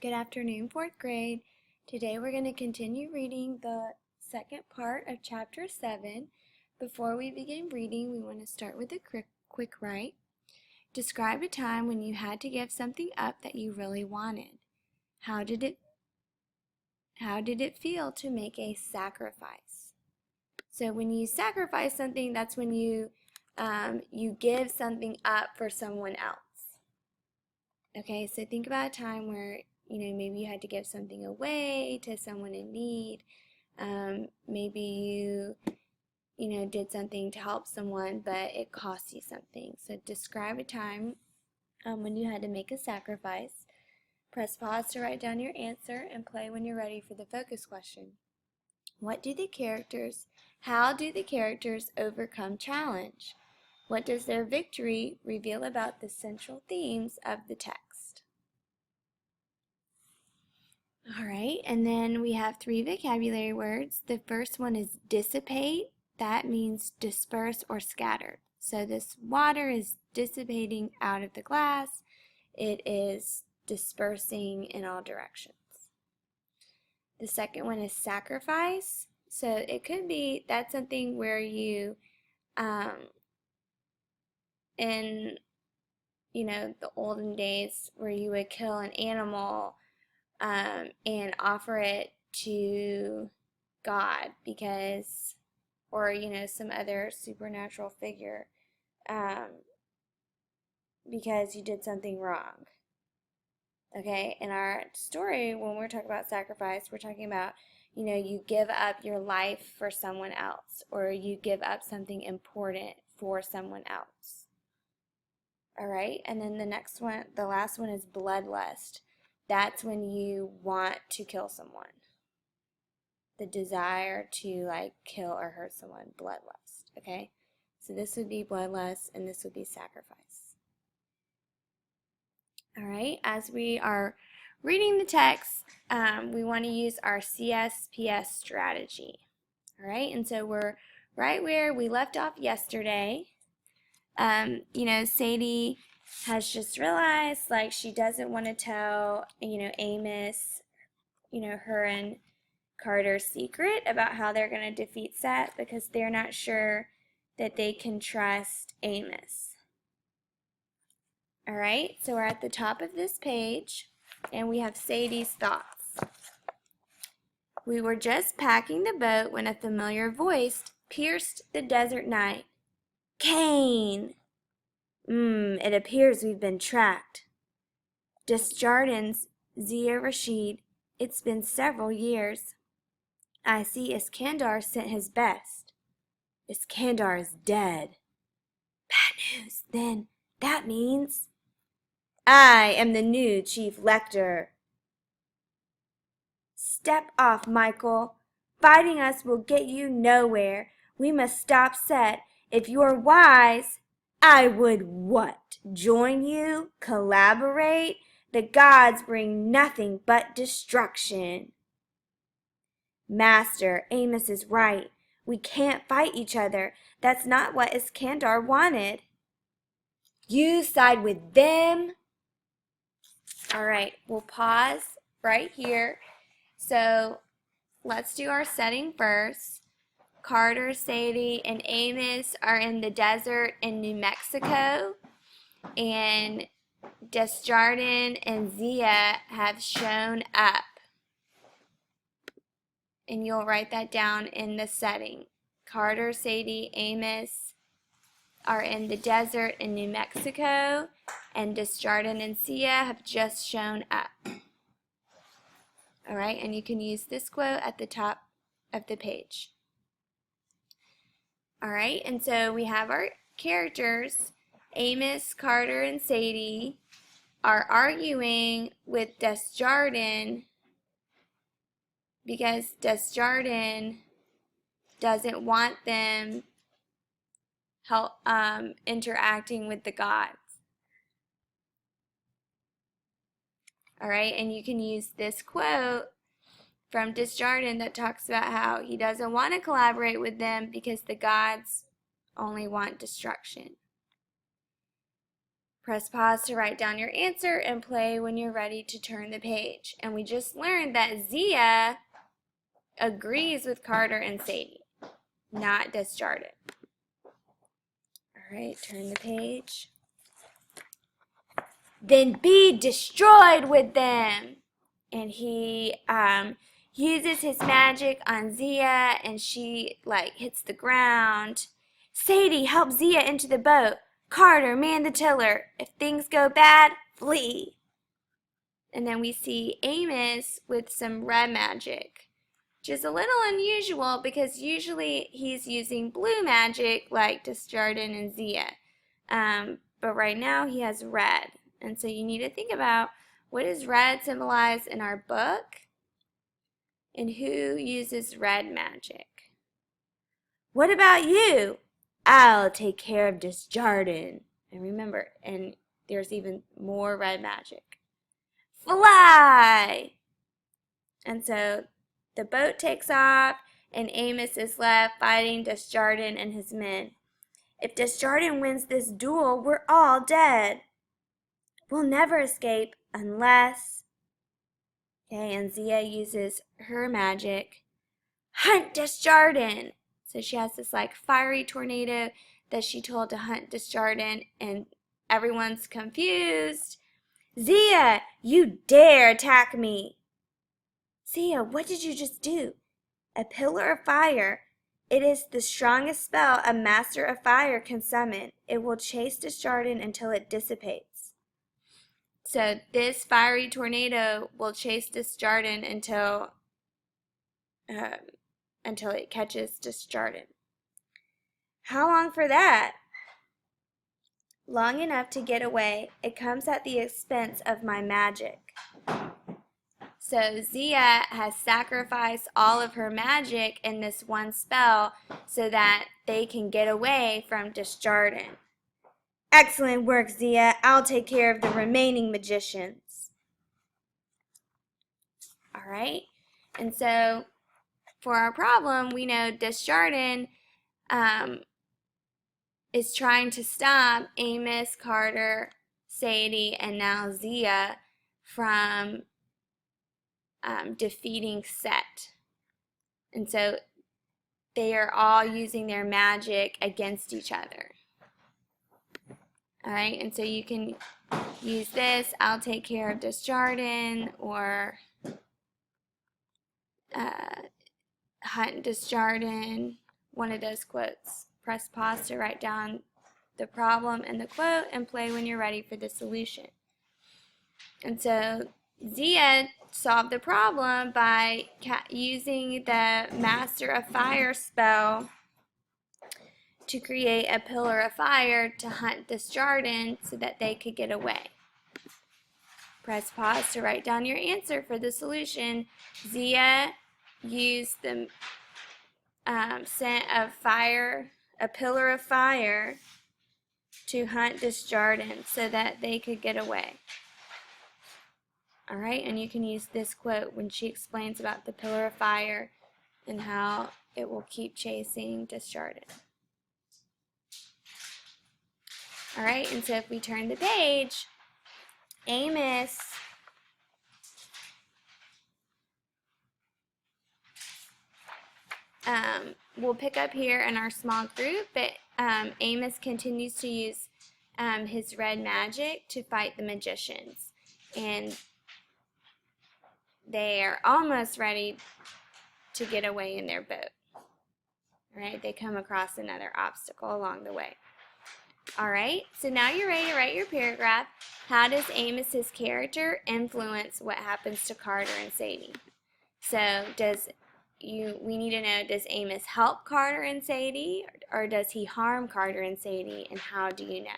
Good afternoon, 4th grade. Today we're going to continue reading the second part of Chapter 7. Before we begin reading, we want to start with a quick write. Describe a time when you had to give something up that you really wanted. How did it feel to make a sacrifice? So when you sacrifice something, that's when you give something up for someone else. Okay, so think about a time where, maybe you had to give something away to someone in need. Maybe you did something to help someone, but it cost you something. So describe a time when you had to make a sacrifice. Press pause to write down your answer and play when you're ready for the focus question. How do the characters overcome challenge? What does their victory reveal about the central themes of the text? All right, and then we have 3 vocabulary words. The first one is dissipate. That means disperse or scatter. So this water is dissipating out of the glass. It is dispersing in all directions. The second one is sacrifice. So it could be that's something where you, in the olden days, where you would kill an animal and offer it to God because, or some other supernatural figure, because you did something wrong. Okay, in our story, when we're talking about sacrifice, we're talking about, you give up your life for someone else, or you give up something important for someone else. All right, and then the last one is bloodlust. That's when you want to kill someone. The desire to kill or hurt someone, bloodlust, okay? So this would be bloodlust and this would be sacrifice. All right, as we are reading the text, we want to use our CSPS strategy. All right, and so we're right where we left off yesterday. Sadie has just realized she doesn't want to tell, Amos, her and Carter's secret about how they're going to defeat Set because they're not sure that they can trust Amos. All right, so we're at the top of this page and we have Sadie's thoughts. We were just packing the boat when a familiar voice pierced the desert night. Cain! It appears we've been tracked. Desjardins, Zia Rashid, it's been several years. I see Iskandar sent his best. Iskandar is dead. Bad news, then. That means I am the new Chief Lector. Step off, Michael. Fighting us will get you nowhere. We must stop Set. If you're wise, I would what? Join you? Collaborate? The gods bring nothing but destruction. Master, Amos is right. We can't fight each other. That's not what Iskandar wanted. You side with them? All right, we'll pause right here. So let's do our setting first. Carter, Sadie, and Amos are in the desert in New Mexico, and Desjardins and Zia have shown up. And you'll write that down in the setting. Carter, Sadie, Amos are in the desert in New Mexico, and Desjardins and Zia have just shown up. All right, and you can use this quote at the top of the page. All right, and so we have our characters. Amos, Carter, and Sadie are arguing with Desjardins because Desjardins doesn't want them interacting with the gods. All right, and you can use this quote from Desjardins that talks about how he doesn't want to collaborate with them because the gods only want destruction. Press pause to write down your answer and play when you're ready to turn the page. And we just learned that Zia agrees with Carter and Sadie, not Desjardins. All right, turn the page. Then be destroyed with them. And he uses his magic on Zia, and she hits the ground. Sadie, help Zia into the boat. Carter, man the tiller. If things go bad, flee. And then we see Amos with some red magic, which is a little unusual because usually he's using blue magic like Desjardins and Zia. But right now he has red. And so you need to think about, what does red symbolize in our book? And who uses red magic? What about you? I'll take care of Desjardins. And remember, and there's even more red magic. Fly! And so the boat takes off, and Amos is left fighting Desjardins and his men. If Desjardins wins this duel, we're all dead. We'll never escape unless... Okay, and Zia uses her magic. Hunt Desjardins! So she has this fiery tornado that she told to hunt Desjardins, and everyone's confused. Zia, you dare attack me! Zia, what did you just do? A pillar of fire. It is the strongest spell a master of fire can summon. It will chase Desjardins until it dissipates. So this fiery tornado will chase Desjardins until it catches Desjardins. How long for that? Long enough to get away. It comes at the expense of my magic. So Zia has sacrificed all of her magic in this one spell so that they can get away from Desjardins. Excellent work, Zia. I'll take care of the remaining magicians. All right. And so for our problem, we know Desjardins is trying to stop Amos, Carter, Sadie, and now Zia from defeating Set. And so they are all using their magic against each other. All right, and so you can use this, I'll take care of Desjardins, or hunt Desjardins, one of those quotes. Press pause to write down the problem and the quote and play when you're ready for the solution. And so Zia solved the problem by using the Master of Fire spell to create a pillar of fire to hunt Desjardins so that they could get away. Press pause to write down your answer for the solution. Zia used the scent of fire, a pillar of fire, to hunt Desjardins so that they could get away. All right, and you can use this quote when she explains about the pillar of fire and how it will keep chasing Desjardins. All right, and so if we turn the page, Amos we'll pick up here in our small group, but Amos continues to use his red magic to fight the magicians, and they are almost ready to get away in their boat. All right, they come across another obstacle along the way. All right, so now you're ready to write your paragraph. How does Amos's character influence what happens to Carter and Sadie? So we need to know, does Amos help Carter and Sadie, or does he harm Carter and Sadie, and how do you know?